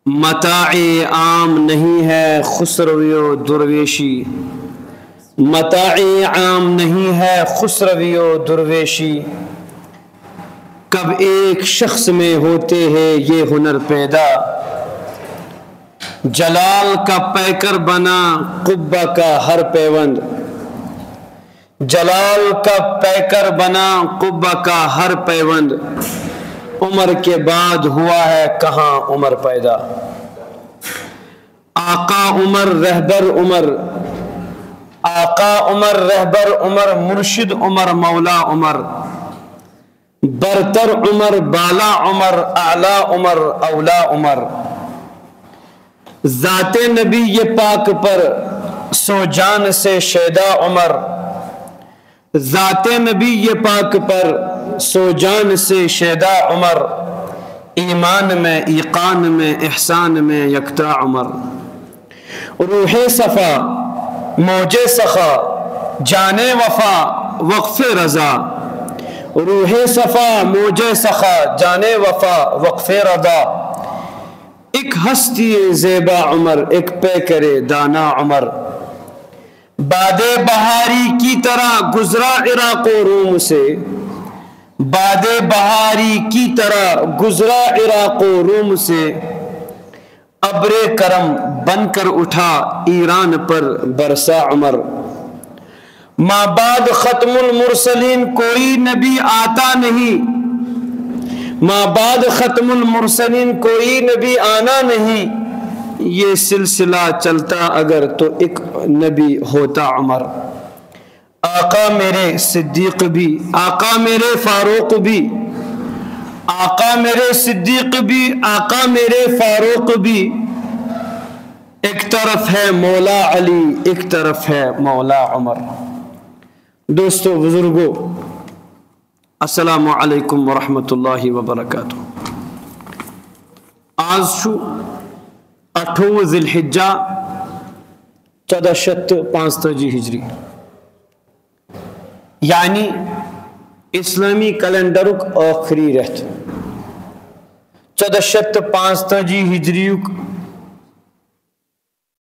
متاع عام نہیں ہے خسروی و درویشی، متاع عام نہیں ہے خسروی و درویشی، کب ایک شخص میں ہوتے ہیں یہ ہنر پیدا، جلال کا پیکر بنا قبہ کا ہر پیوند، جلال کا پیکر بنا قبہ کا ہر پیوند، عمر کے بعد ہوا ہے کہاں عمر پیدا، آقا عمر رہبر عمر، آقا عمر رہبر عمر، مرشد عمر مولا عمر، برتر عمر بالا عمر، اعلی عمر اولا عمر، ذات نبی یہ پاک پر سو جان سے شیدا عمر، ذات نبی یہ پاک پر سو جان سے شیدا عمر، ایمان میں ایقان میں احسان میں یکتا عمر، روح صفا موج سخا جان وفا وقف رضا، روح صفا موج سخا جان وفا وقف رضا، ایک ہستی زیبا عمر ایک پیکر دانا عمر، باد بہاری کی طرح گزرا عراق و روم سے، باد بہاری کی طرح گزرا عراق و روم سے، ابر کرم بن کر اٹھا ایران پر برسا عمر، ماں بعد ختم المرسلین کوئی نبی آتا نہیں، ماں بعد ختم المرسلین کوئی نبی آنا نہیں، یہ سلسلہ چلتا اگر تو ایک نبی ہوتا عمر، آقا میرے صدیق بھی آقا میرے فاروق بھی، آقا میرے صدیق بھی آقا میرے فاروق بھی، ایک طرف ہے مولا علی ایک طرف ہے مولا عمر۔ دوستو بزرگو السلام علیکم ورحمۃ اللہ وبرکاتہ۔ آج چھو 28 ذی الحجہ 1445 ہجری، یعنی اسلامی کیلنڈرک آخری رت 1445 ہجریک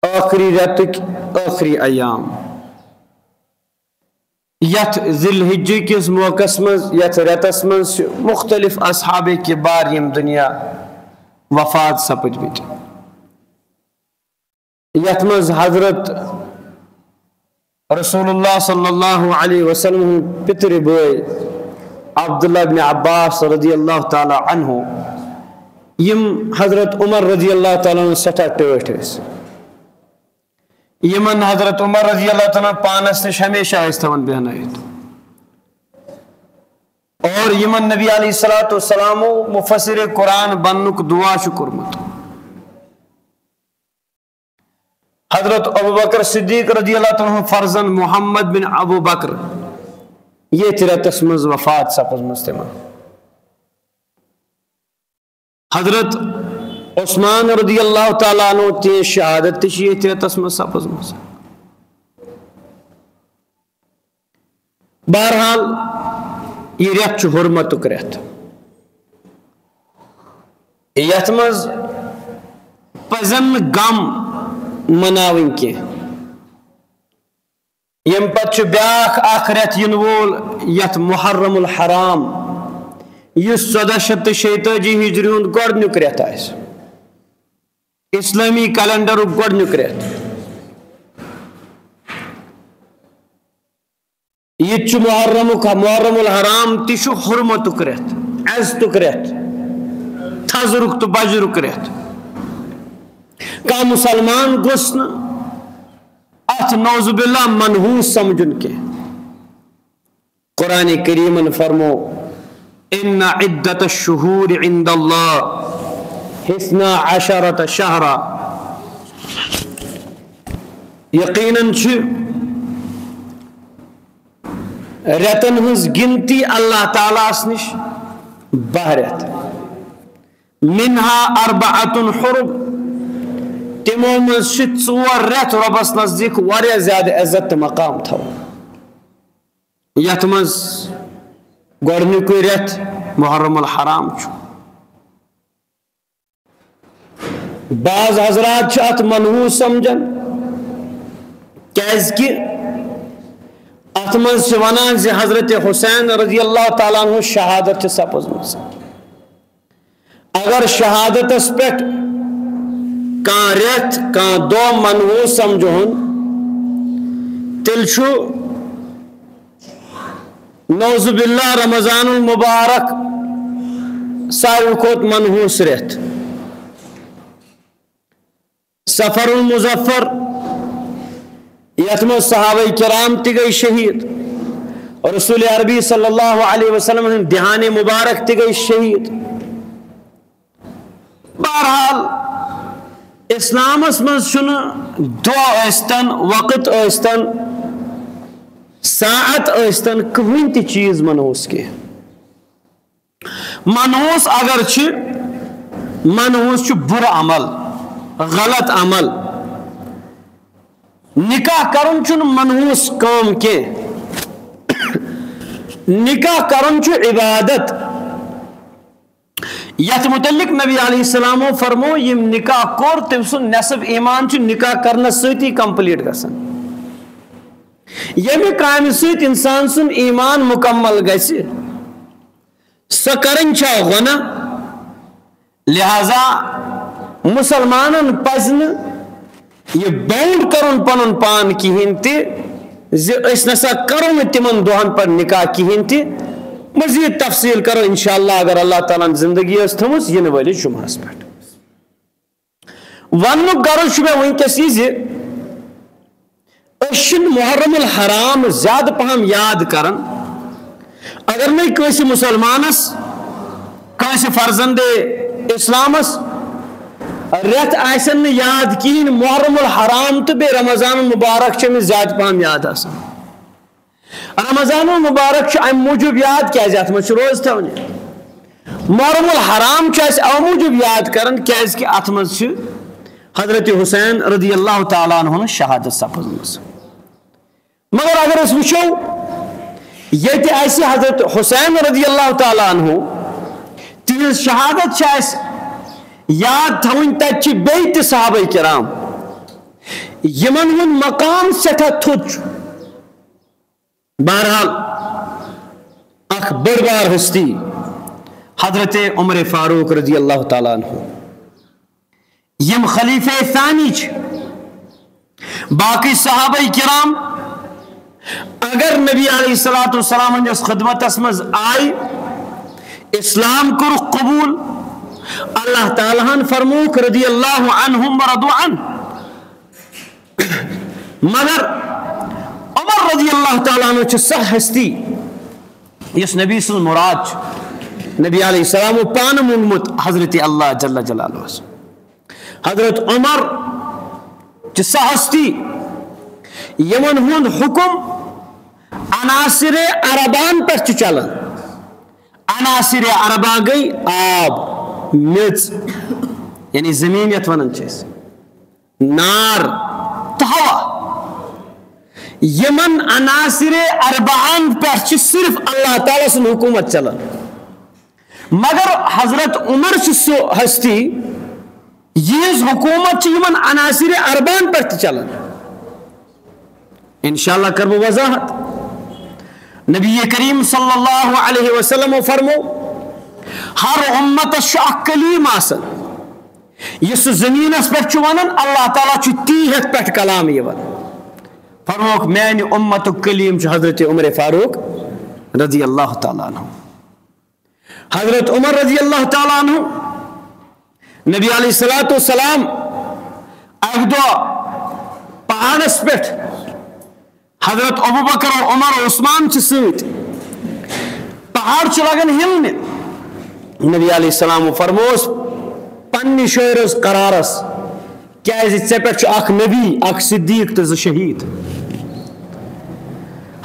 آخری رتک آخری ایام، یت ذی الحجہ کس موقع مز یت رتس مز مختلف اصحاب کبار یم دنیا وفات سپد بیت، یت مز حضرت رسول اللہ صلی اللہ علیہ وسلم پتر بوئے عبداللہ بن عباس رضی اللہ تعالی عنہ، یم حضرت عمر رضی اللہ تعالیٰ عنہ سٹھا ٹوٹ اس، یمن حضرت عمر رضی اللہ تعالیٰ پانس نش ہمیشہ استون بہنائیت، اور یمن نبی علیہ السلام مفسر قرآن بنک دعا شکر مت، حضرت ابو بکر صدیق رضی اللہ تعالیٰ فرزن محمد بن ابو بکر یہ تیرتس مز وفات سپز مستمع، حضرت عثمان رضی اللہ تعالیٰ عنہ تی شہادت تشیئے تیرتس مز سپز مز۔ بہرحال یہ ریت چھ حرمتک ریت، یت مز پزن غم مناوین کی، یم پتہ بیاکھ اخ ریت ین وول یت محرم الحرام یس 1446 ہجری ہند گۄڈنیُک ریت آسہِ، اسلامی کیلنڈرک گۄڈنیُک ریت، یہ چھ محرم الحرام تہ چھ حرمتک ریت، عزتک ریت، تھزرک تو بجرک ریت، کا مسلمان گوس نا ات نعوذ باللہ منحوس سمجھن کے، قرآن کریم فرمو ان عدت الشہور عند اللہ 12 شہرا، یقیناً چھ ریتن ہز گنتی اللہ تعالیٰ نش 12 ریت، منہا 4 حرم، تمو مز 4 ریت ربس نزدیک واریاہ زیادہ عزت مقام تھو، یت مز گۄڈنیُکُے ریت محرم الحرام چھُ، بعض حضرات ات منحوس سمجھن کیاز کہ ات من سے ونان زِ حضرت حسین رضی اللہ تعالیٰ عنہ شہادت سپزمز اگر شہادتس پہ کان ریت کان دو منحوس سمجھون تیل چھو نعوذ باللہ رمضان المبارک ساروی کھوت منحوس ریت سفر المظفر یتم صحابہ کرام تی گئی شہید اور رسول عربی صلی اللہ علیہ وسلم دہان مبارک تی گئی شہید. بہرحال اسلامس مز دعا ٲستن وقت ٲستن ساعت ٲستن کٕہٕنۍ تہِ چیز منحوس کینٛہہ. منحوس اگر منحوس چھُ بُرٕ عمل غلط عمل. نکاح کرن چھُنہٕ منحوس کٲم کینٛہہ. نکاح کرن چھُ عبادت. یتھ متعلق نبی علیہ السلام فرمو یم نکاح کور تم سن نصف ایمان چھُ نکاح کرنس سۭتی کمپلیٹ گژھان. ییٚمہِ کامہِ سۭتۍ انسان سُنٛد ایمان مکمل گژھِ سۄ کرٕنۍ چھا گۄناہ. لہذا مسلمانن پزِ نہٕ یہ باؤنڈ کرن پنن پان کہین تہ زِ أسۍ نسا کرو نہٕ تمن دۄہن پر نکاح کہین تہ. مزید تفصیل کرو انشاءاللہ اگر اللہ تعالیٰ زندگی ٲس تھٲومٕژ ینہٕ وٲلِس جمعہس پٮ۪ٹھ. وننُک غرض چھُ مےٚ وٕنکیٚس یہِ زِ أسۍ چھِنہٕ محرم الحرام زیادٕ پہم یاد کران. اگر نہٕ کٲنٛسہِ مُسلمانس کٲنٛسہِ فرزندے اسلامس ریت آسن نہٕ یاد کہین محرم الحرام تو بیٚیہِ رمضان المبارک چھِ أمِس زیادٕ پہم یاد آسان. رمضان المبارک چھُ امہِ موٗجوٗب یاد کیازِ اتھ منٛز چھُ روزٕ تھاونہِ. محرم الحرام چھُ أسۍ اَوٕ موٗجوٗب یاد کران کیازِ کہِ اتھ منٛز چھِ حضرت حسین رضی اللہ تعالیٰ عنہ شہادت سپٕزمٕژ. مگر اگر أسۍ وٕچھو ییٚتہِ اسہِ حضرت حسین رضی اللہ تعالیٰ عنہ تِہنٛز شہادت چھِ اسہِ یاد تھاوٕنۍ. تتہِ چھِ بیٚیہِ تہِ صحابہ کرام یمن ہُنٛد مقام سٮ۪ٹھاہ تھوٚد چھُ. بہرحال اکھ بٔڑ بار ہستی حضرت عمر فاروق رضی اللہ تعالیٰ عنہ یم خلیفہ ثانی چھ. باقی صحابہ کرام اگر نبی علیہ الصلوۃ والسلام ہندس خدمتس مز آئی اسلام کور قبول اللہ تعالیٰ ہن فرموک رضی اللہ عنہم ورضوا عنہ. مگر عمر رضی اللہ تعالیٰ عنہ سہ ہستی یس نبی سن مراد نبی علیہ السلام پانہ مونگمت حضرت اللہ جل جلالہ. حضرت عمر سہ ہستی یمن ہند حکم عناصر عربان پہ چلان. عناصر عربا گئی آب میژ یعنی زمین یتھ ونان نار تو ہوا. یمن عناصر اربعان پہ صرف اللہ تعالیٰ سن حکومت چلان. مگر حضرت عمر سو ہستی یہ حکومت یمن عناصر اربعان پہ چلان. انشاءاللہ کر بہ وضاحت. نبی کریم صلی اللہ علیہ وسلم فرمو ہر امت کلیم آسن یہ زمینس پہ ونان اللہ تعالیٰ تی ہتھ پہ کلام یہ فرموک میانہ امت کلیم حضرت عمر فاروق رضی اللہ تعالیٰ عنہ. حضرت عمر رضی اللہ تعالیٰ عنہ نبی علیہ الصلوۃ والسلام اک دہ پہاڑس پہ حضرت ابو بکر اور عمر اور عثمان ست پہاڑ لگان ہلنے. نبی علیہ السلام فرموس پنہ شعرس قرارس کیازِ ژے پٮ۪ٹھ چھُ اکھ نبی اکھ صدیق تہٕ زٕ شہید.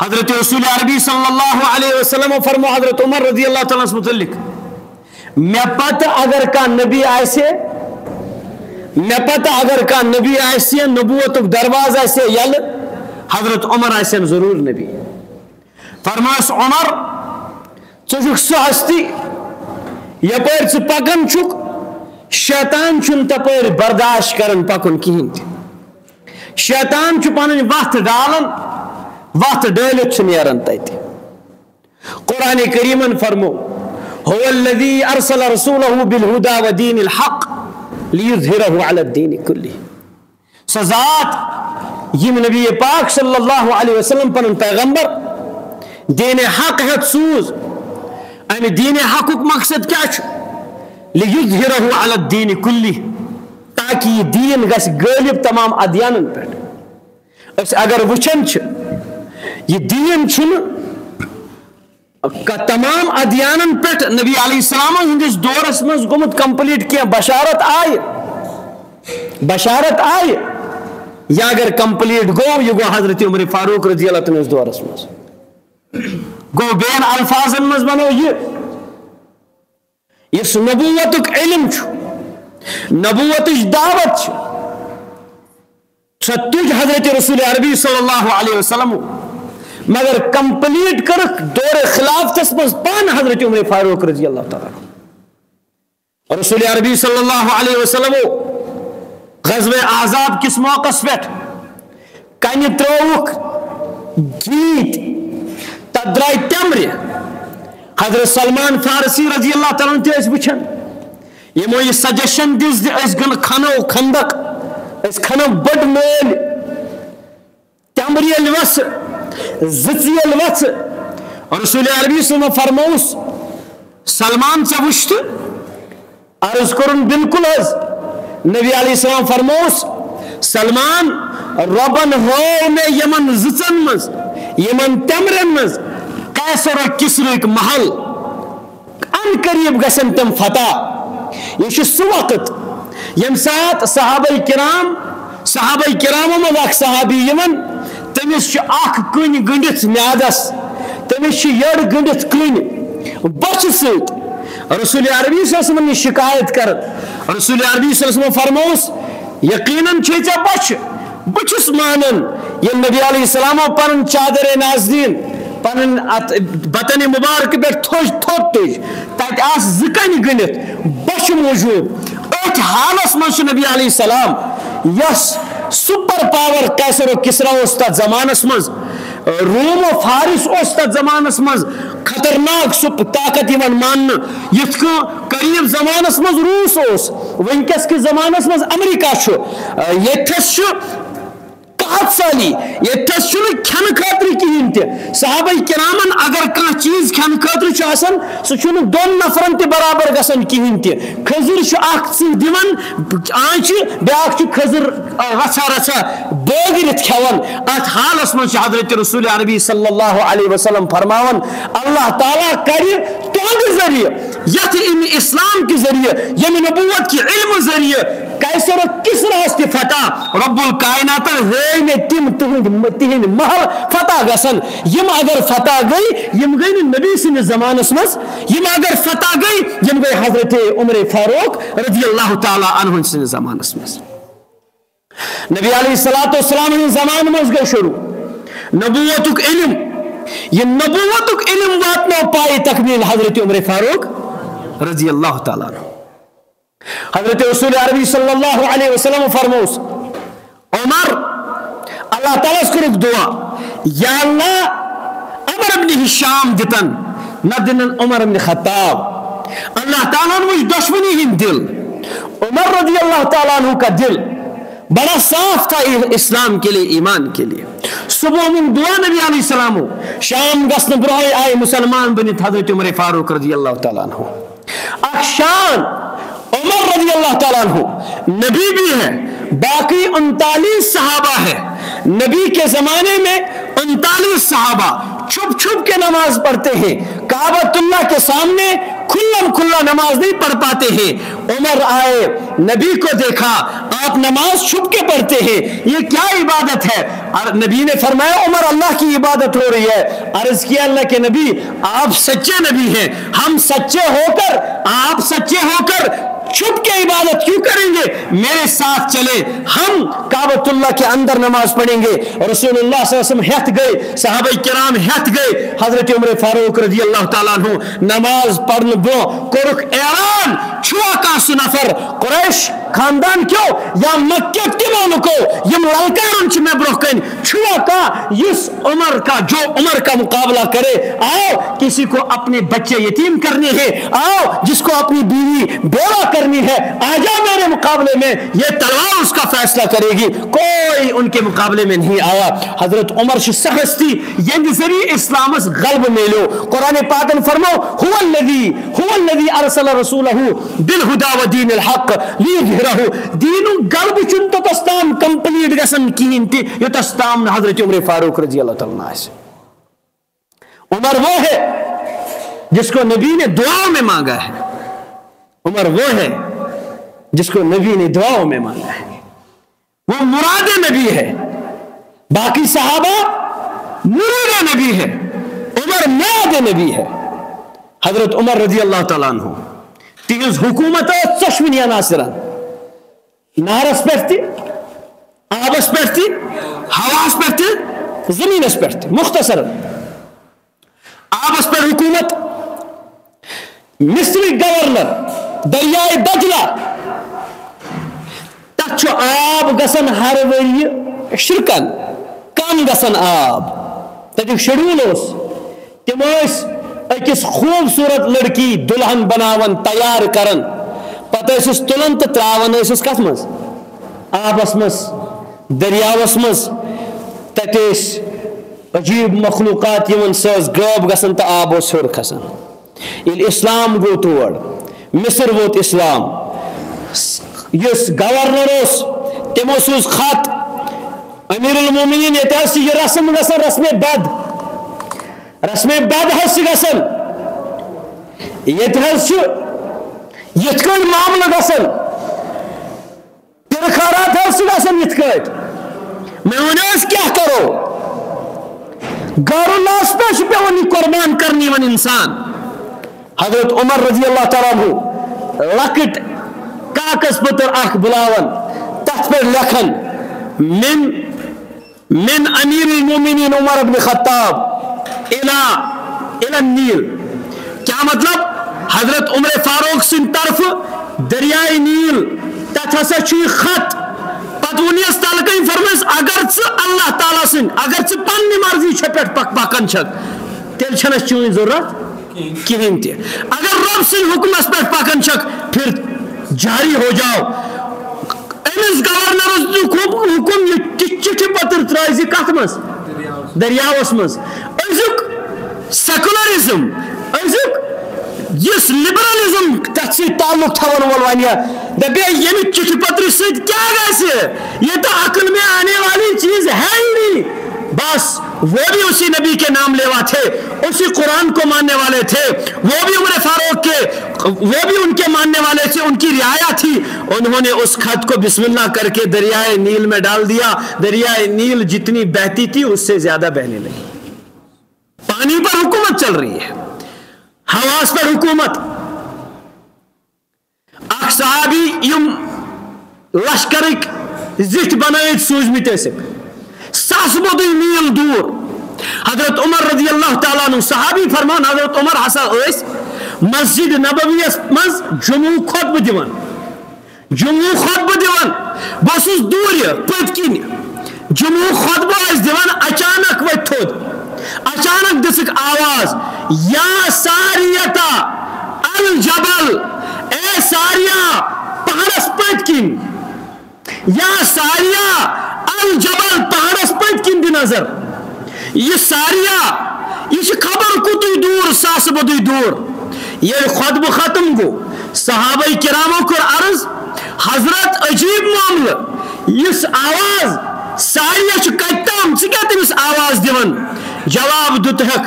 حضرت رسول عربی صلی اللہ علیہ وسلم فرمو حضرت عمر رضی اللہ تعالیٰ متعلق مے پتہ اگر کانٛہہ نبی آسہِ مے پتہ اگر کانٛہہ نبی آسہِ نبوتُک درواز آسہِ یلہٕ حضرت عمر آسن ضرور نبی. فرماس عمر ژٕ چھُکھ سُہ ہستی یپٲرۍ ژٕ پکان چھُکھ شیطان چھن تپر برداشت کرن پکن کہین تہ شیطان چھ پنن وقت ڈالن وقت ڈالت نیران تت قرآن کریمن فرمو هو الذي ارسل رسوله بالهدى ودين الحق ليظهره على الدين كله سو ذات یم نبی پاک صلی اللہ علیہ وسلم پنن پیغمبر دین حق ہت سوز امہ دین حق مقصد کیا لِيُظْهِرَهُ عَلَى الدِّينِ كُلِّهِ تاکہ یہ دین گژھ غالب تمام ادیانن پہ اس اگر وچھن یہ دین چھن تمام ادیانن پہ نبی علیہ السلام ہندس دورس مز گومت کمپلیٹ کیا بشارت آئے یا اگر کمپلیٹ گو یہ گو حضرت عمر فاروق رضی اللہ عنہ دورس مز گو بین الفاظن مز بنو یہ نبوتک علم نبوت دعوت تج حضرت رسول عربی صلی اللہ علیہ وسلم مگر کمپلیٹ کرک دور خلافتس مز پان حضرت عمر فاروق رضی اللہ تعالی رسول عربی صلی اللہ علیہ وسلم غزوہ احزاب کس موقع پہ کن تروک گیت تدرائی تمر حضرت سلمان فارسی رضی اللہ تعالیٰ تیس وچھن یمو یہ سجیشن دس اس گن کھنو خندق اس کھنو بڑ میل تمریل وس زیل وس رسول عربی صلی اللہ فرموس سلمان سے وشت عرض کرن بالکل حض نبی علیہ السلام فرموس سلمان ربن ہو میں یمن زچن مز یمن تمرن مز قیصر و کسر محل ان قریب گسن تم فتح یہ سو وقت یم سات صحابہ کرام مز اخ صحابی یمن تمس اخ کن گنڈت میادس تمس یڑ گنڈت کن بچ ست رسول عربی صلی اللہ علیہ وسلم شکایت کر رسول عربی صلی اللہ علیہ وسلم فرموس یقیناً چھے بچ بچس مانن یہ نبی علیہ السلام پن چادر نازدین پن بطن مبارک پہ تھوت تج تت آس زکن گنت بچ موجود ات حالس مز نبی علیہ السلام یس سپر پاور قیصر و کسرا اس تت زمانس مز روم و فارس اس تت زمانس مز خطرناک سپ طاقت یوان مان یت قریب زمانس مز روس اس ونکس کے زمانس مز امریکہ یتھس سالی یہ کھن خاطر کہین تہ صحابہ کرامن اگر کھانا چیز کھن خاطر آسان سہ دون نفرن تہ برابر گسان کہین تہ کھزر اخ دان آنچ بیاکھ کھزر رچھا رچھا بٲگرتھ کھیوان ات حالس مز حضرت رسول عربی صلی اللہ علیہ وسلم فرماون اللہ تعالیٰ کر تہند ذریعہ یتھ اسلام کے ذریعے یم نبوت کے علم ذریعے قیصر و کسرا تہ فتح رب الکائنات میں تم تہند محل فتح گسن یم اگر فتح گئی یم گئی نبی سن زمانس مز یم اگر فتح گئی یم گئی حضرت عمر فاروق رضی اللہ تعالی عنہ سن زمانس مز نبی علیہ السلام زمان مز گئی شروع نبوتک علم یہ نبوتک علم واتنو پائے تکمیل حضرت عمر فاروق رضی اللہ تعالی عنہ حضرت رسول عربی صلی اللہ علیہ وسلم فرموس عمر اللہ تعالیٰ کرک دعا یا اللہ عمر ابن ہشام دتن نہ دنن عمر ابن خطاب اللہ تعالیٰ نے مجھ دشمنی ہند دل عمر رضی اللہ تعالیٰ عنہ کا دل بڑا صاف تھا اسلام کے لیے ایمان کے لیے صبح من دعا نبی علیہ السلام شام گسن برائے آئے مسلمان بنت حضرت عمر فاروق رضی اللہ تعالیٰ عنہ اخشان عمر رضی اللہ تعالیٰ عنہ نبی بھی ہے باقی 39 صحابہ ہے نبی کے زمانے میں 39 صحابہ چھپ چھپ کے نماز پڑھتے ہیں کعبۃ اللہ کے سامنے کھلا نماز نہیں پڑھ پاتے ہیں عمر آئے نبی کو دیکھا آپ نماز چھپ کے پڑھتے ہیں یہ کیا عبادت ہے اور نبی نے فرمایا عمر اللہ کی عبادت ہو رہی ہے عرض کیا اللہ کے نبی آپ سچے نبی ہیں ہم سچے ہو کر آپ سچے ہو کر چھپ کے عبادت کیوں کریں گے؟ میرے ساتھ چلے، ہم کعبۃ اللہ کے اندر نماز پڑھیں گے۔ رسول اللہ صلی اللہ علیہ وسلم ہتھ گئے، صحابہ کرام ہتھ گئے۔ حضرت عمر فاروق رضی اللہ تعالیٰ عنہ نماز پڑھن برو کورک اعلان، چھوا کا سنفر قریش خاندان کیوں یا مکہ تمو لکو یم للکارن چھ میں برو کن چھوا کا اس عمر کا جو عمر کا مقابلہ کرے، آؤ کسی کو اپنے بچے یتیم کرنے ہیں، آؤ جس کو اپنی بیوی بیوہ کرنی ہے، آ جاؤ میرے مقابلے میں، یہ تلوار اس کا فیصلہ کرے گی۔ کوئی ان کے مقابلے میں نہیں آیا۔ حضرت عمر سے سختی یہ ذریعہ اسلام غلب میلو۔ قرآن پاک فرمو هو الذي ارسل رسوله بالهدى ودين الحق ليظهره دین غلب چن تو تستام کمپلیٹ گسن کین تی یہ تستام حضرت عمر فاروق رضی اللہ تعالیٰ عنہ۔ عمر وہ ہے جس کو نبی نے دعاؤں میں مانگا ہے، عمر وہ ہے جس کو نبی نے دعاؤں میں مانگا ہے، وہ مراد نبی ہے۔ باقی صحابہ مراد نبی ہے، عمر مراد نبی ہے۔ حضرت عمر رضی اللہ تعالیٰ عنہ تیز حکومت چشمنیا ناصران نارس پہ آبس پہ ہواس پہ زمینس پہ مختصر آبس پہ حکومت، مصری گورنر دریائے دجلہ تک آب گسن ہر وری شرکن کم گسن آب تک شیڈول تم اکس خوبصورت لڑکی دلہن بناون تیار کرن پتہ تلن تو تراون کت مز آبس مز دریاوس مز تت عجیب مخلوقات سز غب گسن تو آب ہور کھسان۔ یل اسلام گو تور مصر ووت اسلام، یس گورنر تمو سوز خط امیر المومنین یہ رسم گسن رسم بد حس گسن یت معاملہ گسن ترخارات گسن یت میں ونس کیا کرو گھر اللہ پہ پیون قربان کرنی ون انسان۔ حضرت عمر رضی اللہ تعالیٰ عنہ لکٹ کاغذ پتر اخ بلاون تت پہ لکھن من امیر المومنین عمر بن خطاب الى النیل، کیا مطلب؟ حضرت عمر فاروق سن طرف دریائے نیل تت ہسا چھ خط پتہ ونیس تلکن فرمس اگر اللہ تعالیٰ سن اگر پنہ مرضی چھ پہ پکان چھک تیل چھنس چون ضرورت کہین تہ، اگر رب سن حکمس پہ پکان چھک پھر جاری ہو جاؤ۔ امس گورنرس حکم یہ چٹھ پتر ترائز کت مز دریاوس مز۔ ازیک سیکولرزم ازیک اس لبرلزم تک سی تعلق تھون وول ونیا دپے یہ چٹھ پتر ست کیا گژھِ، یہ تو عقل میں آنے والی چیز ہے ہی نہیں۔ بس وہ بھی اسی نبی کے نام لیوا تھے، اسی قرآن کو ماننے والے تھے، وہ بھی عمر فاروق کے وہ بھی ان کے ماننے والے تھے، ان کی رعایا تھی۔ انہوں نے اس خط کو بسم اللہ کر کے دریائے نیل میں ڈال دیا۔ دریائے نیل جتنی بہتی تھی اس سے زیادہ بہنے لگی۔ پانی پر حکومت چل رہی ہے، حواس پر حکومت۔ اخ صحابی یم لشکرک زٹھ بنائت سوزمت ساس بدی میل دور حضرت عمر رضی اللہ تعالیٰ عنہ صحابی فرمان حضرت عمر ہسا اس مسجد نبویس مز جمعہ خطبہ دیوان بس دور پت کن جمعہ خطبہ اس دیوان اچانک وت تھود اچانک دسک آواز یا ساریتا الجبل، اے ساریا پہاڑس پت کن، یا ساریا الجبل پہاڑس پت کن دی نظر۔ یہ ساریا یہ خبر کتوی دور ساس بدوی دور۔ یہ خطبہ ختم گو صحابہ کرامو کر عرض حضرت عجیب معاملہ اس آواز ساریا کتام ثہ تمس آواز دیون؟ جواب دتک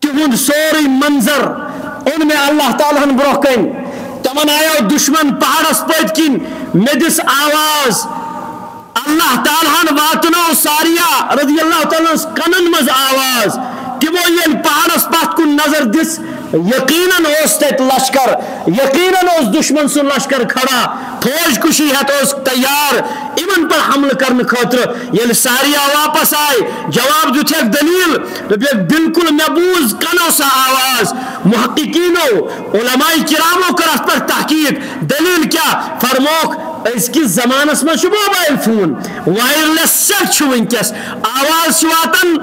تہند سوری منظر ان میں اللہ تعالیٰ برہ کن تمن آیا دشمن پہاڑس پت کن میں دس آواز اللہ تعالیٰ واتنو ساریا رضی اللہ تعالیٰ کنن مز آواز تمو یل پہاڑس پت کن نظر دس یقیناً اس تت لشکر یقیناً اس دشمن سن لشکر کھڑا فوج کشی ہت اس تیار ان پر حمل کرنے خاطر یل ساریا واپس آئے جواب دیتھک دلیل بالکل مے بوز کنو سا آواز محققینو علماء کرامو کر اس پر تحقیق دلیل کیا فرموک اس کی زمانس میں موبائل فون وائرلیس سیٹ ونکس آواز واتن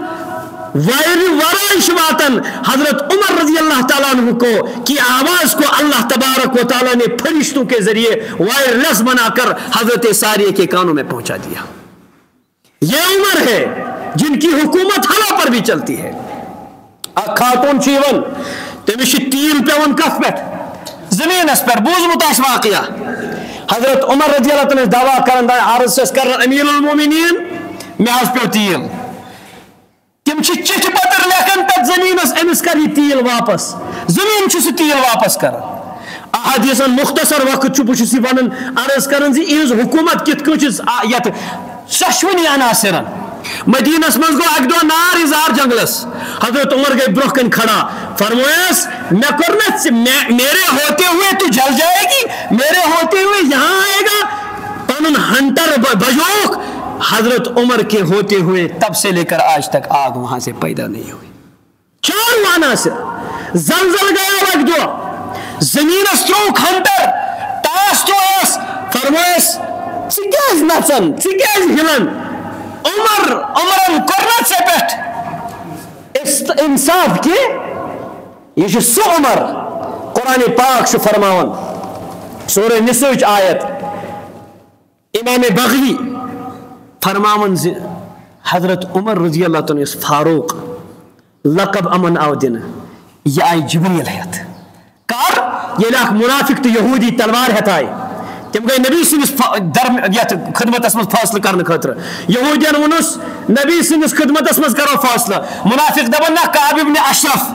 وائر واتن حضرت عمر رضی اللہ تعالیٰ عنہ کو کی آواز کو اللہ تبارک و تعالیٰ نے فرشتوں کے ذریعے وائرلیس بنا کر حضرت ساریہ کے کانوں میں پہنچا دیا. یہ عمر ہے جن کی حکومت ہوا پر بھی چلتی ہے. خاتون چیون تمس تیل پیون کف پہ زمینس پر بوزمت آس واقعہ حضرت عمر رضی اللہ تعالیٰ دعویٰ کرن عرض کر امیر المومنین میں آج پیو تیل تم چٹھ پتر لکھن تک زمینس امس کر یہ تیل واپس زمین سہ تیل واپس کر احادیثن مختصر وقت بہت ون عرض کرن یہز حکومت کت یت ششونی عناصرن مدینس مز گو اک دہ نار ازار جنگلس حضرت عمر گئی برہ کن کھڑا فرمایس میں کرنا میرے ہوتے ہوئے تو جل جائے گی میرے ہوتے ہوئے یہاں آئے گا پن ہنٹر بجوک حضرت عمر کے ہوتے ہوئے تب سے لے کر آج تک آگ وہاں سے پیدا نہیں ہوئی. چار عناصر زلزل گیا لگ دو زمین تروک ہنٹر ٹاس تو فرمایس ثاز نچن ثاز ہلن عمرن کرنا سے پہ انصاف کی یہ سہ عمر قرآن پاک فرماون سورہ نساء آیت امام بغوی فرماون حضرت عمر رضی اللہ تعالیٰ فاروق لقب امن آو دن یہ آئی جبریل ہیت کار یہ لاکھ منافق تو یہودی تلوار ہیت آئی تم گئی نبی سنس خدمت من فاصلہ کرنے خاطر یہودین ونس نبی سنس خدمت من کرو فاصلہ منافق دپن نا کعب ابن اشرف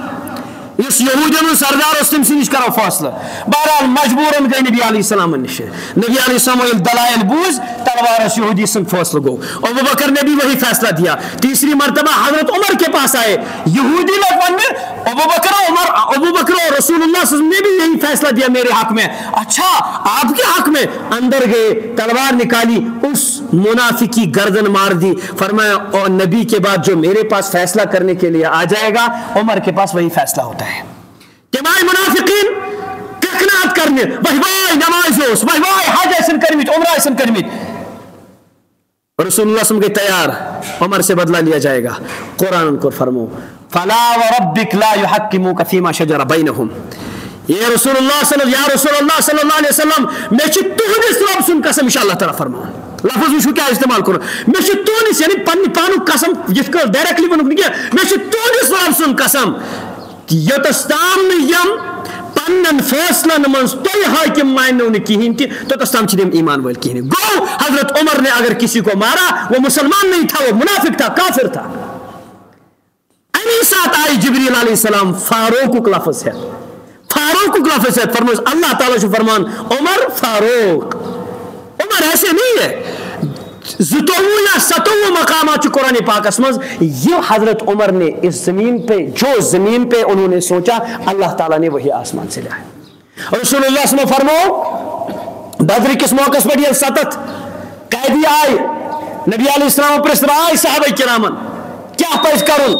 اس یہودین سردار اس تم نش کرو فاصلہ بہرحال مجبورن گئی نبی علیہ السلام نش نبی علیہ السلام دلائل بوز تلوار یہودی سن فاصلہ گو ابو بکر نے بھی وہی فیصلہ دیا. تیسری مرتبہ حضرت عمر کے پاس آئے یہودی لوگ ون ابو بکر اور رسول اللہ صلی اللہ علیہ وسلم نے بھی یہی فیصلہ دیا میرے حق میں. اچھا آپ کے حق میں اندر گئے تلوار نکالی اس منافق کی گردن مار دی. فرمایا اور نبی کے بعد جو میرے پاس فیصلہ کرنے کے لیے آ جائے گا عمر کے پاس وہی فیصلہ ہوتا ہے. تمام منافقین ککنات کرنے وہی نماز ہوس وہی حج ایسن کرمت عمرہ ایسن کرمت رسول اللہ صلی اللہ علیہ وسلم کے تیار عمر سے بدلہ لیا جائے گا. قرآن کو فرمو فلا وربک لا یحکموک فیما شجر بینہم یہ رسول اللہ صلی اللہ علیہ وسلم میں تہندس رب سن قسم انشاءاللہ تعالیٰ فرمو لفظ وچھو کیا استعمال کرو میں تہندس یعنی پنہ پانک قسم یت کر ڈائریکٹلی ونک نہیں میں تہندس رب سن قسم یوتس تام یم پنن فیصلن من تھی حاکم مانو نا کہین توتس تام چھ ایمان ول کہین. گو حضرت عمر نے اگر کسی کو مارا وہ مسلمان نہیں تھا وہ منافق تھا کافر تھا. امی ساتھ آئی جبریل علیہ السلام فاروق لفظ ہے فاروق لفظ ہے فرمایا اللہ تعالیٰ سے فرمان عمر فاروق عمر ایسے نہیں ہے. زتوہ یا ستوہ مقامات قرآن پاک مز یہ حضرت عمر نے اس زمین پہ جو زمین پہ انہوں نے سوچا اللہ تعالیٰ نے وہی آسمان سے لائے. رسول اللہ صلی اللہ علیہ وسلم فرمو بدر کس موقع پر یہ 7 قیدی آئے نبی علیہ السلام پر اسرائے صحابہ کرامن کیا پس کرن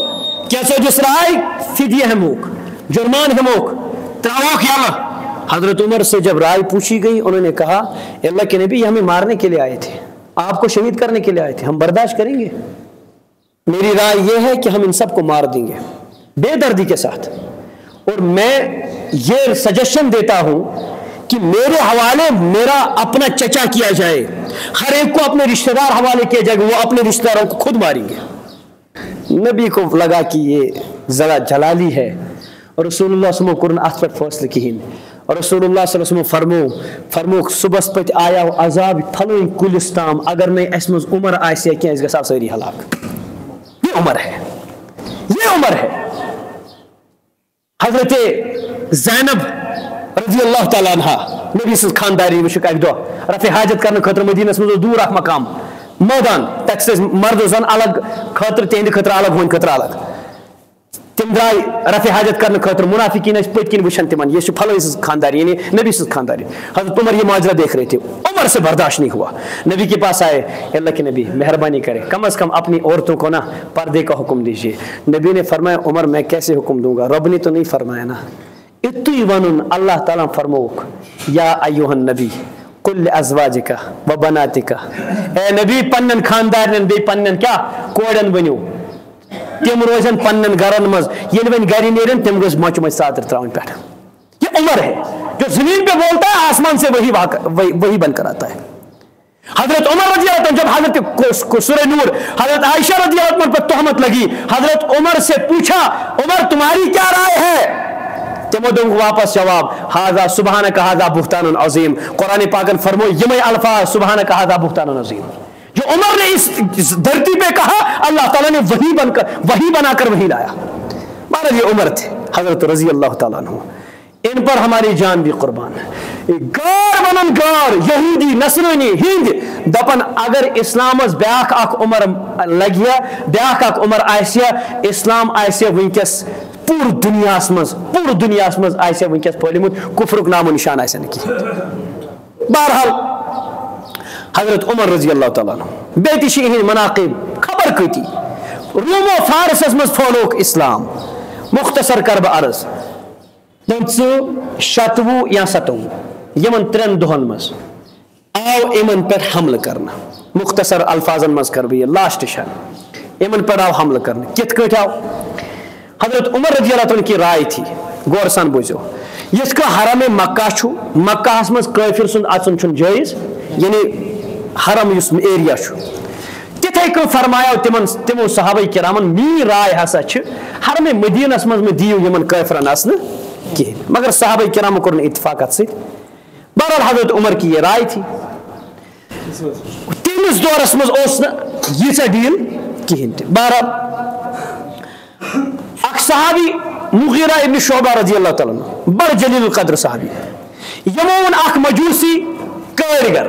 کیا سو جس رائے فدیہ ہموک جرمان ہموک تراوک یالا. حضرت عمر سے جب رائے پوچھی گئی انہوں نے کہا اللہ کے نبی ہمیں مارنے کے لیے آئے تھے آپ کو شہید کرنے کے لیے آئے تھے ہم برداشت کریں گے. میری رائے یہ ہے کہ ہم ان سب کو مار دیں گے بے دردی کے ساتھ. اور میں یہ سجیشن دیتا ہوں کہ میرے حوالے میرا اپنا چچا کیا جائے ہر ایک کو اپنے رشتہ دار حوالے کیا جائے وہ اپنے رشتہ داروں کو خود ماریں گے. نبی کو لگا کہ یہ ذرا جلالی ہے اور رسول اللہ صلی اللہ علیہ وسلم ات پہ فیصلہ کہین اور رسول اللہ صلی اللہ علیہ وسلم فرمو صبح پت آیا عذاب پھلوین کلس تام اگر نہیں اس مز عمر آسیا کی اس گژھا ساری ہلاک. یہ عمر ہے یہ عمر ہے. حضرت زینب رضی اللہ تعالیٰ عنہ نبی سن خانداری وشک ایک دہ رفع حاجت کرنے خاطر مدینہ مز دور اخ مقام میدان تک مرد زن الگ خاطر تہند خاطر الگ ہون خاطر الگ تم درائے رفع حاجت کرنے خاطر منافقین پت کن وچھن تمن یہ فلاں سز خاندار یعنی نبی سز خاندار. حضرت عمر یہ ماجرا دیکھ رہے تھے, عمر سے برداشت نہیں ہوا, نبی کے پاس آئے, اللہ کے نبی مہربانی کرے کم از کم اپنی عورتوں کو نا پردے کا حکم دیجیے. نبی نے فرمایا عمر میں کیسے حکم دوں گا, رب نے تو نہیں فرمایا نا. اتوی ونن اللہ تعالیٰ فرموک یا ایوہ النبی قل ازواجک و بناتک, اے نبی پنن خاندارن بی پنن کیا کوڑن ونیو تم روزن پنن گرن مز یل ون گری نیرن تم گوز مچ مچ ساتر تراؤن پہ. یہ عمر ہے جو زمین پہ بولتا ہے آسمان سے وہی بن کر آتا ہے. حضرت عمر رضی اللہ عنہ جب حضرت سورہ نور حضرت عائشہ رضی اللہ عنہ پر تہمت لگی, حضرت عمر سے پوچھا عمر تمہاری کیا رائے ہے؟ تمو دوں واپس جواب ھذا سبحانک ھذا بہتان عظیم. قرآن پاکن فرمو یمے الفاظ سبحانک ھذا بہتان عظیم جو عمر نے اس دھرتی پہ کہا, اللہ تعالیٰ نے وہی بنا کر وہی لایا. مہاراج یہ عمر تھے حضرت رضی اللہ تعالیٰ عنہ, ان پر ہماری جان بھی قربان ہے. گار بنن گار یہودی نصرانی ہند دپن اگر اسلامس بیاکھ اخ عمر لگیا بیاکھ اخ عمر آسیا اسلام آسیا ونکس پور دنیا مز آسیا ونکس پھلمت کفرک نام و نشان آسیا نکی. بہرحال حضرت عمر رضی اللہ تعالیٰ عنہ بیتی ہند مناقب خبر کتی روم و فارسس مز پھولوک اسلام. مختصر کرب عرض 19 یا 27 یمن 3 دہن مز آو ایمن پر حمل کرنا. مختصر الفاظن مز کر یہ لاسٹ شان ایمن پر آو حمل کرنا. کت کٹ آو حضرت عمر رضی اللہ عنہ کی رائے تھی, غور سان بوزو. یس کا حرم مکہ چھو, مکہ مز کافر سن اچن چھن جائز یعنی حرم اس ایریا چھو. تتھے کن فرمایا تمو صحابہ کرامن می رائے ہسا چھ حرم مدینس مز میں دیو یمن کافرن اسن کہین, مگر صحابہ کرام کرن اتفاقات سے. بہرحال حضرت عمر کی یہ رائے تھی. تمس دورس مز اس یہ ڈیل کہین. بہرحال اخ صحابی مغیرہ ابن شعبہ رضی اللہ تعالیٰ عنہ بڑ جلیل القدر صحابی, یمون اخ مجوسی کارگر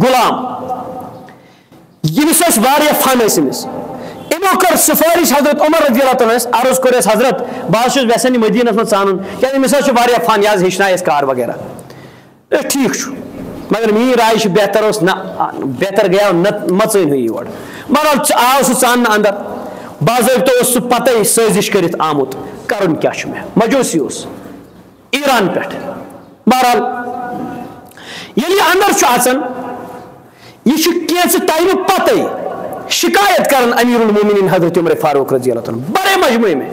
غلام یمس واریاہ فن اسمس امو کر سفارش حضرت عمر رضی اللہ تعالیٰ عرض کرس حضرت بہت یژھان مدینس مز ژانن کیا امس واریاہ فن یہ ہیچنائس کار وغیرہ. ٹھیک چھ مگر میری رائے بہتر اس بہتر گیا مچن ہوئی یور. بہرحال آو سہ ژاننہ اندر باضابطہ اس پتہ سازش کرت آمت کرن کیا چھ میں مجوسی اس ایران پہ. بہرحال یل یہ اندر چھ آسان یہ کینچ ٹائم پتہ شکایت کرن امیر المومنین حضرت عمر فاروق رضی اللہ عنہ بڑے مجموعے میں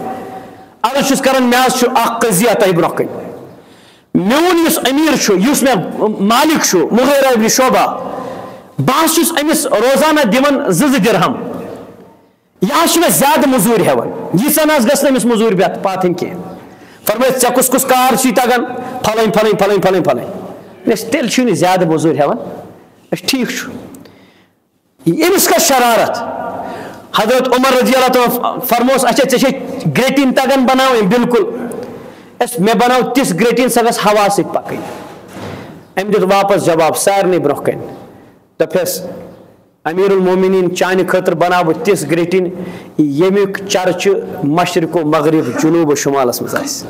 عرض چھس کرن مز اخ قضیہ تہ برونہ کن. میون اس امیر چھو یس میں مالک چھو مغیرہ ابن شعبہ بہت چھس امس روزانہ دون 2 درہم یہ میں زیادہ مزور ہیوان یہ ناز گھن امس مزور پاتن کی. فرمائے ژے کس کس کار چھی تگان پھلن پھلن پھلن پھلن پھلن تیل چھ زیادہ مزور ہیوان. ٹھیک چھ امس کا شرارت حضرت عمر رضی اللہ عنہ فرموس اچھا ژے گریٹین تگان بناویں بالکل میں بناو تس گریٹین سہ گھس ہوا ست پکن. ام دیت واپس جواب سارے برہ کن دپس امیر المومنین چانہ خاطر بناو بہ تس گریٹین یمیک چرچ مشرق و مغرب جنوب و شمالس مز آس.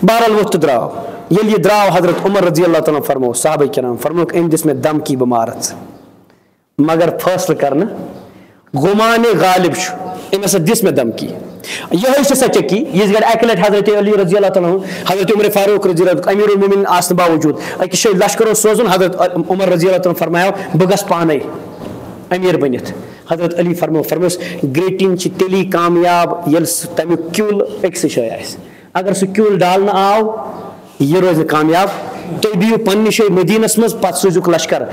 بہرحال وقت دراو یل یہ دراو حضرت عمر رضی اللہ تعالیٰ فرمو صحابہ کرام فرموک ام دس میں دم کی بمارت مگر فیصلہ کرنا غمان غالب ام ہسا دس میں دم کی. یہ سچ کی یہ گھر اکہ لٹ حضرت علی رضی اللہ تعالیٰ حضرت عمر فاروق رضی اللہ امیر المومنین آسن باوجود اکس جائے لشکر سوزن حضرت عمر رضی اللہ تعالیٰ فرمایا بہ گھس پانے امیر بنت. حضرت علی فرموس گریٹنگ تیلی کامیاب یل تمیک کیول اکس جائے آس. اگر سہ کیول ڈالنا آو یہ روز کامیاب. تھی دیو پنہ جائے مدینس مز پتہ سوزک لشکر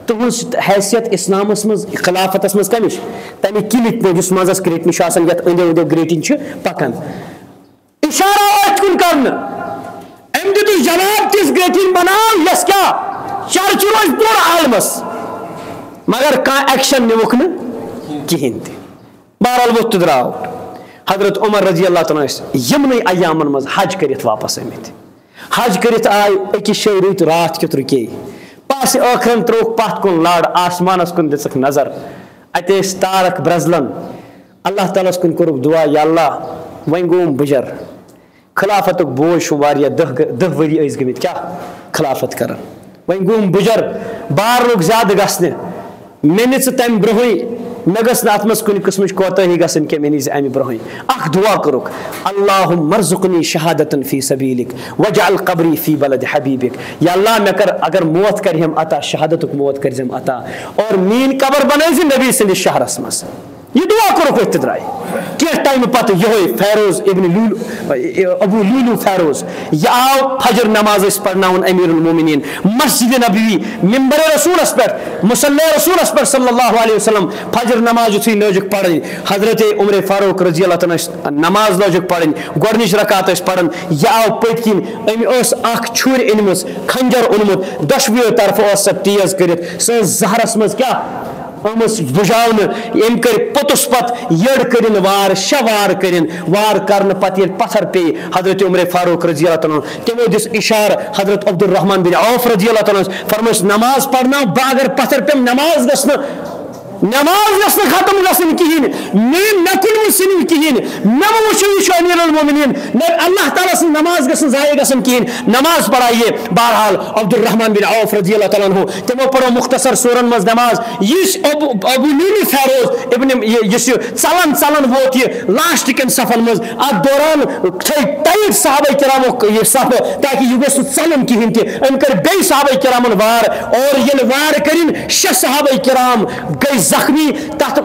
تہذ حیثیت اسلامس مز خلافتس مز کمش تمہ کلک پہ مزس گریٹ نش یت اندو اندو گریٹن پکان. اشارہ ات کن کرنا ام دت جناب تس گریٹن بناو یس کیا چرچ روز پور عالمس مگر کان ایکشن نمک کہین تہ. بہرحال وقت دراو حضرت عمر رضی اللہ تعالیٰ یمن ایامن مز حج کرت واپس آمت. حج کرت آئی اکس جائے رت رات کت رکے پاس ٲخرن تروک پت کن لڑ آسمانس کن دژک نظر ات تارک برزلن اللہ تعالیٰ کن کورک دعا یا اللہ ون گوم بجر خلافت بوجھ دہ وری گمت کیا خلافت کران ون گوم بجر بار لوگ زیادہ گھنے مے نی تم برہن مے گھس ات مز کن قسم کوتاہی گھن کہ مے نی امہ برہن اخ دعا کرک اللہم ارزقنی شہادۃ فی سبیلک وجعل قبری فی بلد حبیبک یا اللہ مے کر اگر موت کرہم عطا شہادتک موت کرزم عطا اور مین قبر بنائز نبی سندس شہرس مز یہ دعا کرو ات درائے کی ٹائم پتہ یہ فیروز ابن لولو ابو لولو فیروز یہ آو فجر نماز پڑھناون امیر المومنین مسجد نبوی ممبر رسولس پہ مصلی رسولس پہ صلی اللہ علیہ وسلم فجر نماز یتھے لوجک پڑھن حضرت عمر فاروق رضی اللہ تعالیٰ نماز لوجک پڑھن گۄڈنِچ رکعت پڑھن یہ آو پٔتۍ کِنۍ أمۍ ٲس اکھ چھُرۍ أنمٕژ کھنجر اوٚنمُت دۄشوٕیو طرفہٕ ٲس سۄ تیز کٔرِتھ سۄ ٲس زہرس منٛز کیٛاہ بجاؤن ام کر پوتس پت یڑ کرن وار شوار کرن وار کرن پت یل پتھر پی حضرت عمر فاروق رضی اللہ تعالیٰ تمو دس اشار حضرت عبد الرحمن بن عوف رضی اللہ تعالیٰ فرمائش نماز پڑھنا با اگر پتھر پیم نماز گھس ختم گھن کہین مین نکن سن کہین نہ وچو یہ امیر المومنین اللہ تعالیٰ سن نماز گھن ضائع گھن کہین نماز پڑھائیے بہرحال عبد الرحمن بن عوف رضی اللہ تعالیٰ عنہ تمو پڑھو مختصر سورن مز نماز یہ ابو لولو فیروز ابن یہ ژلن ووت یہ لاسٹ کن صفن مز ات دوران تھے ٹائٹ صحابہ کرامو یہ صف تاکہ یہ گوس ژلن کہین تہ ام کر بی صحابہ کرامن وار اور یل وار کرن 6 صحابہ کرام گئی زخمی تحت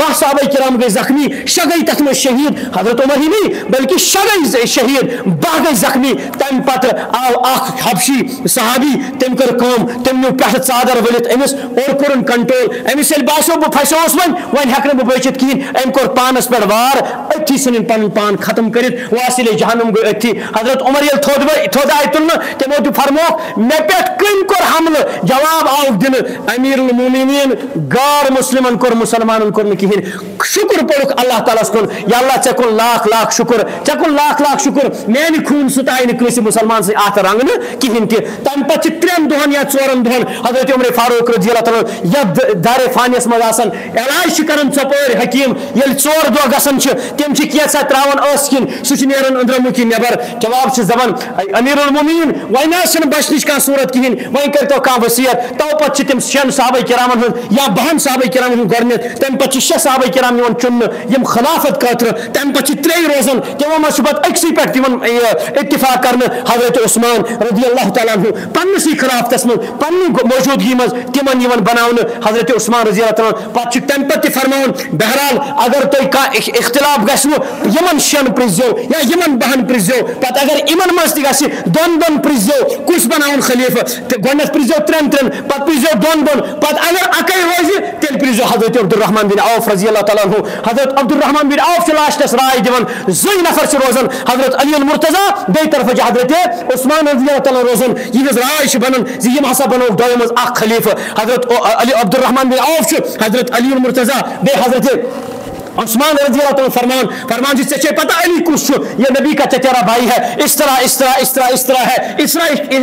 10 صحابہ کرام گئی زخمی 6 گئی تحت میں شہید حضرت عمر ہی نہیں بلکہ 6 گئی شہید 10 گئی زخمی تم پتہ آو اخ حبشی صحابی تم کر قوم تم نیو پہ ژادر ولت امس اور کرن کنٹرول امس یل باسو بہ پھسوس ون ہیکن بہ بچت کہین ام کور پانس پہ وار اتھی سن پن پان ختم کرت واصل جہنم گئی اتھی حضرت عمر یل تھود آئی تلن تمو تہ فرمو مے پہ کم کور حملہ جواب آو دن امیر المومنین غار مسلمن کور مسلمانن کور کہین شکر پڑھک اللہ تعالیٰ کن یا اللہ ژے کن لاکھ لاکھ شکر ژے کن لاکھ لاکھ شکر میانہ خوٗن سُتاے نہٕ کٲنٛسہِ مسلمان سے اتھ رنگنہٕ کہین تہ تمہ پتہ 3 دۄہن یا 4 دۄہن حضرت عمر فاروق رضی اللہ تعالیٰ یا دار فانیس مز آسان علاج کران ژۄپٲرۍ حکیم ییٚلہِ 4 دۄہ گژھان تم کینٛژھا تراوان ٲس کِنۍ سُہ چھُ نیران أنٛدرٕ نٮ۪بر جواب چھِ دپان امیر المومنین وۄنۍ نہ چھنہٕ بچنٕچ کانٛہہ صوٗرت کہین وۄنۍ کٔرۍتو کانٛہہ وصیت تو پتہٕ چھِ تِم 6 صحابہ کرامن ہٕنٛز یا 10 صحابہ کرامن ہٕنٛز گۄڈنیتھ تمہِ پتہٕ چھِ 6 صحابہ کرام یِوان چُننہٕ یِم خلافت خٲطرٕ تمہِ پتہٕ چھِ 3 روزان تِمو منٛز چھُ پتہٕ أکسٕے پٮ۪ٹھ یِوان اتفاق کرنہٕ حضرت عثمان رضی اللہ تعالیٰ عنہ پننسٕے خلافتس منٛز پننہِ موجوٗدگی منٛز تِمن یِوان بناونہٕ حضرت عثمان رضی اللہ تعالیٰ پتہٕ چھُ تمہِ پتہٕ تہِ فرماوان بہرحال اگر تۄہہِ کانٛہہ اختلاف گژھوٕ یِمن 6 پرٛژھزیو یا یِمن 10 پرٛژھزیو پتہٕ اگر یِمن منٛز تہِ گژھِ 2 پرٛژھزیو کُس بناوُن خلیفہٕ تہٕ گۄڈنیتھ پرٛژھزیو 3 پتہٕ پرٛژھزیو 2 پتہٕ اگر اکے روزِ تیٚلہِ پرٛژھزیو حضرت عبد الرحمن بن عوف رضی اللہ تعالیٰ عنہ حضرت عبد الرحمن بن عوف چھُ لاسٹس راے دِوان 2 نفر چھِ روزان حضرت علی المرتضیٰ بیٚیہِ طرفہٕ چھِ حضرت عثمان رضی اللہ تعالیٰ روزان یِہنٛز راے چھِ بنان زِ یِم ہسا بنووُکھ دۄیو منٛز اکھ خلیفہٕ حضرت علی عبد الرحمن بن عوف چھُ حضرت علی المرتضیٰ بیٚیہِ حضرت عثمان رضی اللہ تعالیٰ فرمان جس سے پتہ علی کس یہ نبی کا چچیرا بھائی ہے اس طرح ہے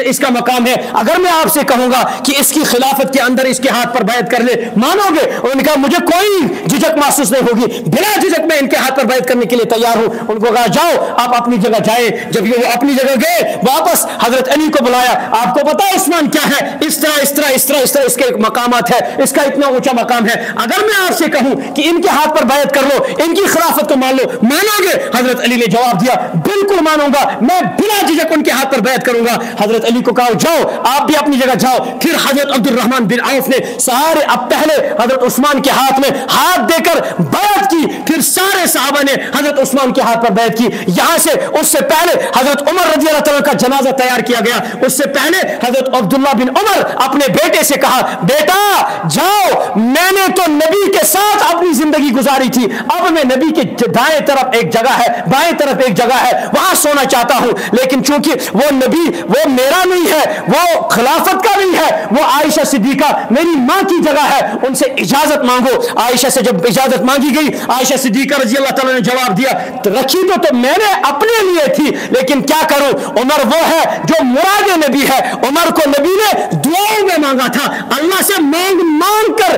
اس کا مقام ہے اگر میں آپ سے کہوں گا کہ اس کی خلافت کے اندر اس کے ہاتھ پر بیعت کر لے مانو گے انہوں نے کہا مجھے کوئی جھجک محسوس نہیں ہوگی بلا جھجک میں ان کے ہاتھ پر بیعت کرنے کے لیے تیار ہوں ان کو کہا جاؤ آپ اپنی جگہ جائیں جب یہ اپنی جگہ گئے واپس حضرت علی کو بلایا آپ کو پتا عثمان کیا ہے اس طرح اس کے مقامات ہے اس کا اتنا اونچا مقام ہے اگر میں آپ سے کہوں کہ ان کے ہاتھ پر بیعت کر لو ان کی خلافت کو مان لو مانو گے حضرت علی نے جواب دیا بالکل مانوں گا میں بلا جھجک ان کے ہاتھ پر بیعت کروں گا حضرت علی کو کہا جاؤ آپ بھی اپنی جگہ جاؤ پھر حضرت عبد الرحمن بن عوف نے سارے اب پہلے حضرت عثمان کے ہاتھ میں ہاتھ دے کر بیعت کی پھر سارے صحابہ نے حضرت عثمان کے ہاتھ پر بیعت کی یہاں سے اس سے پہلے حضرت عمر رضی اللہ تعالیٰ کا جنازہ تیار کیا گیا اس سے پہلے حضرت عبداللہ بن عمر اپنے بیٹے سے کہا بیٹا جاؤ میں نے تو نبی کے ساتھ اپنی زندگی گزاری تھی اب میں نبی کے دائیں طرف ایک جگہ ہے بائیں طرف ایک جگہ ہے وہاں سونا چاہتا ہوں لیکن چونکہ وہ نبی وہ میرا نہیں ہے وہ خلافت کا نہیں ہے وہ عائشہ صدیقہ میری ماں کی جگہ ہے ان سے اجازت مانگو عائشہ سے جب اجازت مانگی گئی عائشہ صدیقہ رضی اللہ تعالیٰ نے جواب دیا رکھی تو میں نے اپنے لیے تھی لیکن کیا کروں عمر وہ ہے جو مراد نبی ہے عمر کو نبی نے دعاؤں میں مانگا تھا اللہ سے مانگ کر